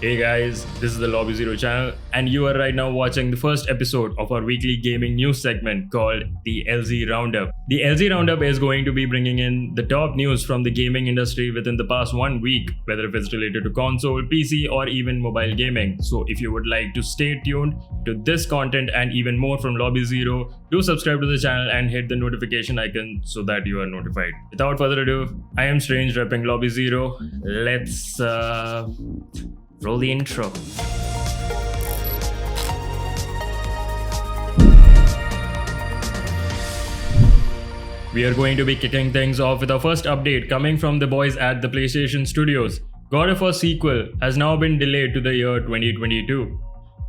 Hey guys, this is the Lobby Zero channel, and you are right now watching the first episode of our weekly gaming news segment called the LZ Roundup. The LZ Roundup is going to be bringing in the top news from the gaming industry within the past 1 week, whether if it's related to console, PC, or even mobile gaming. So if you would like to stay tuned to this content and even more from Lobby Zero, do subscribe to the channel and hit the notification icon so that you are notified. Without further ado, I am Strange repping Lobby Zero. Let's roll the intro. We are going to be kicking things off with our first update coming from the boys at the PlayStation Studios. God of War sequel has now been delayed to the year 2022.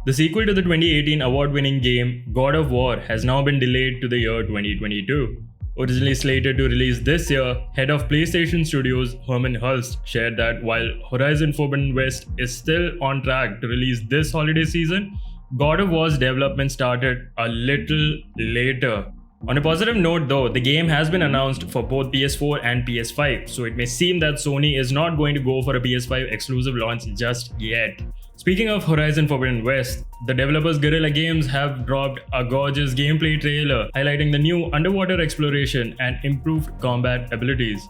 The sequel to the 2018 award-winning game God of War has now been delayed to the year 2022. Originally slated to release this year, head of PlayStation Studios Herman Hulst shared that while Horizon Forbidden West is still on track to release this holiday season, God of War's development started a little later. On a positive note though, the game has been announced for both PS4 and PS5, so it may seem that Sony is not going to go for a PS5 exclusive launch just yet. Speaking of Horizon Forbidden West, the developers Guerrilla Games have dropped a gorgeous gameplay trailer highlighting the new underwater exploration and improved combat abilities.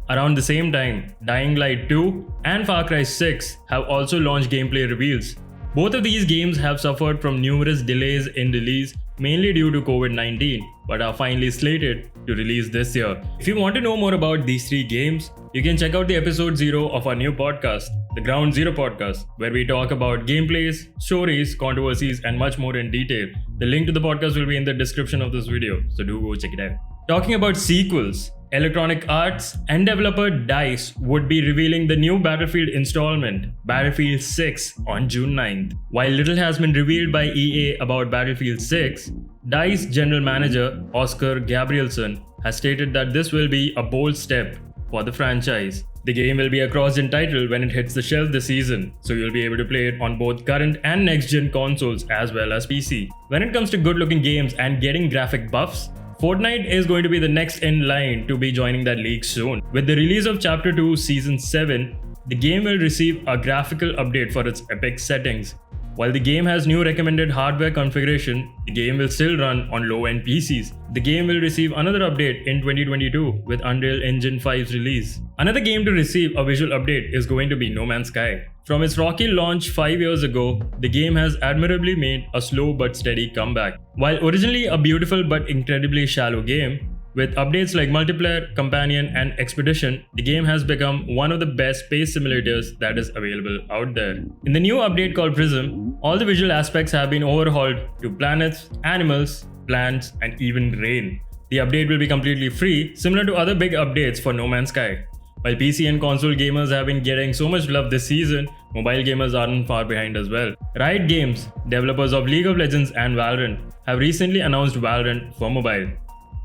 Around the same time, Dying Light 2 and Far Cry 6 have also launched gameplay reveals. Both of these games have suffered from numerous delays in release, mainly due to COVID-19, but are finally slated to release this year. If you want to know more about these three games, you can check out the episode 0 of our new podcast, the Ground Zero podcast, where we talk about gameplays, stories, controversies, and much more in detail. The link to the podcast will be in the description of this video, so do go check it out. Talking about sequels, Electronic Arts and developer DICE would be revealing the new Battlefield installment, Battlefield 6, on June 9th. While little has been revealed by EA about Battlefield 6, DICE general manager Oscar Gabrielson has stated that this will be a bold step for the franchise. The game will be a cross-gen title when it hits the shelf this season, so you'll be able to play it on both current and next-gen consoles as well as PC. When it comes to good-looking games and getting graphic buffs, Fortnite is going to be the next in line to be joining that league soon. With the release of Chapter 2 Season 7, the game will receive a graphical update for its epic settings. While the game has new recommended hardware configuration, the game will still run on low-end PCs. The game will receive another update in 2022 with Unreal Engine 5's release. Another game to receive a visual update is going to be No Man's Sky. From its rocky launch 5 years ago, the game has admirably made a slow but steady comeback. While originally a beautiful but incredibly shallow game, with updates like Multiplayer, Companion, and Expedition, the game has become one of the best space simulators that is available out there. In the new update called Prism, all the visual aspects have been overhauled to planets, animals, plants, and even rain. The update will be completely free, similar to other big updates for No Man's Sky. While PC and console gamers have been getting so much love this season, mobile gamers aren't far behind as well. Riot Games, developers of League of Legends and Valorant, have recently announced Valorant for mobile.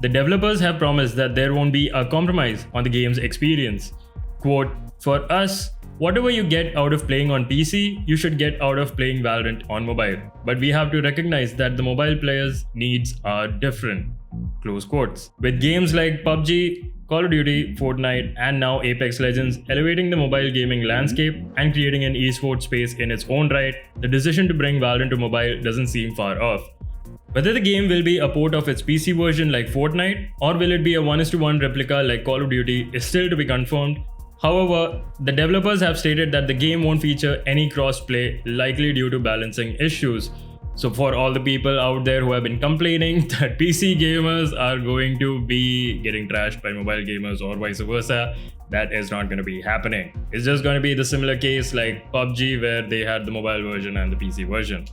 The developers have promised that there won't be a compromise on the game's experience. Quote, "For us, whatever you get out of playing on PC, you should get out of playing Valorant on mobile. But we have to recognize that the mobile players' needs are different." Close quotes. With games like PUBG, Call of Duty, Fortnite, and now Apex Legends elevating the mobile gaming landscape and creating an esports space in its own right, the decision to bring Valorant to mobile doesn't seem far off. Whether the game will be a port of its PC version like Fortnite, or will it be a 1:1 replica like Call of Duty is still to be confirmed. However, the developers have stated that the game won't feature any cross-play, likely due to balancing issues. So for all the people out there who have been complaining that PC gamers are going to be getting trashed by mobile gamers or vice versa, that is not going to be happening. It's just going to be the similar case like PUBG where they had the mobile version and the PC version.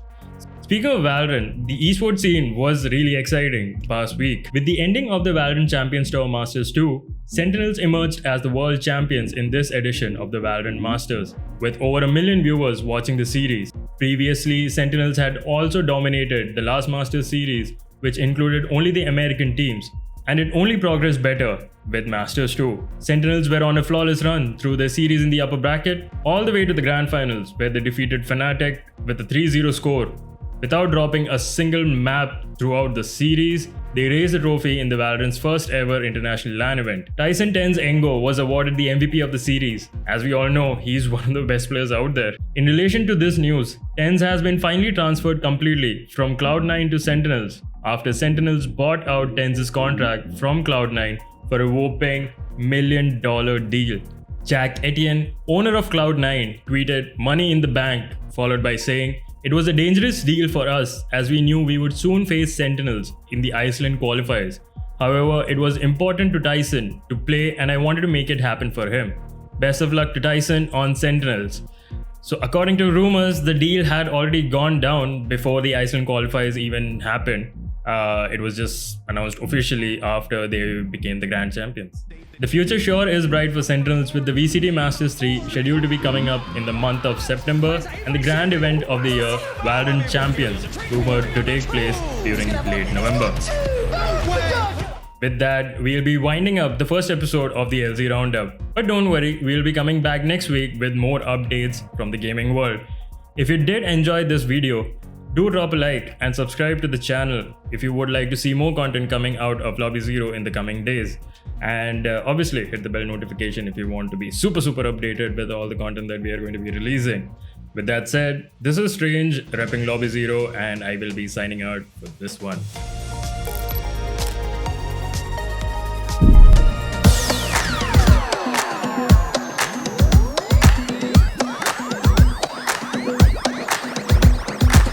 Speaking of Valorant, the esports scene was really exciting past week. With the ending of the Valorant Champions Tour Masters 2, Sentinels emerged as the world champions in this edition of the Valorant Masters, with over 1 million viewers watching the series. Previously, Sentinels had also dominated the last Masters series, which included only the American teams, and it only progressed better with Masters 2. Sentinels were on a flawless run through the series in the upper bracket, all the way to the grand finals, where they defeated Fnatic with a 3-0 score. Without dropping a single map throughout the series, they raised the trophy in the Valorant's first ever international LAN event. Tyson Ten's Engo was awarded the MVP of the series. As we all know, he's one of the best players out there. In relation to this news, Tens has been finally transferred completely from Cloud9 to Sentinels after Sentinels bought out Tens' contract from Cloud9 for a whopping $1 million deal. Jack Etienne, owner of Cloud9, tweeted "Money in the bank," followed by saying, "It was a dangerous deal for us as we knew we would soon face Sentinels in the Iceland qualifiers. However, it was important to Tyson to play and I wanted to make it happen for him. Best of luck to Tyson on Sentinels." So according to rumors, the deal had already gone down before the Iceland qualifiers even happened. It was just announced officially after they became the grand champions. The future sure is bright for Sentinels, with the VCT Masters 3 scheduled to be coming up in the month of September and the grand event of the year, Valorant Champions, rumored to take place during late November. With that, we'll be winding up the first episode of the LZ Roundup. But don't worry, we'll be coming back next week with more updates from the gaming world. If you did enjoy this video, do drop a like and subscribe to the channel if you would like to see more content coming out of Lobby Zero in the coming days. And obviously hit the bell notification if you want to be super updated with all the content that we are going to be releasing. With that said, this is Strange repping Lobby Zero, and I will be signing out for this one.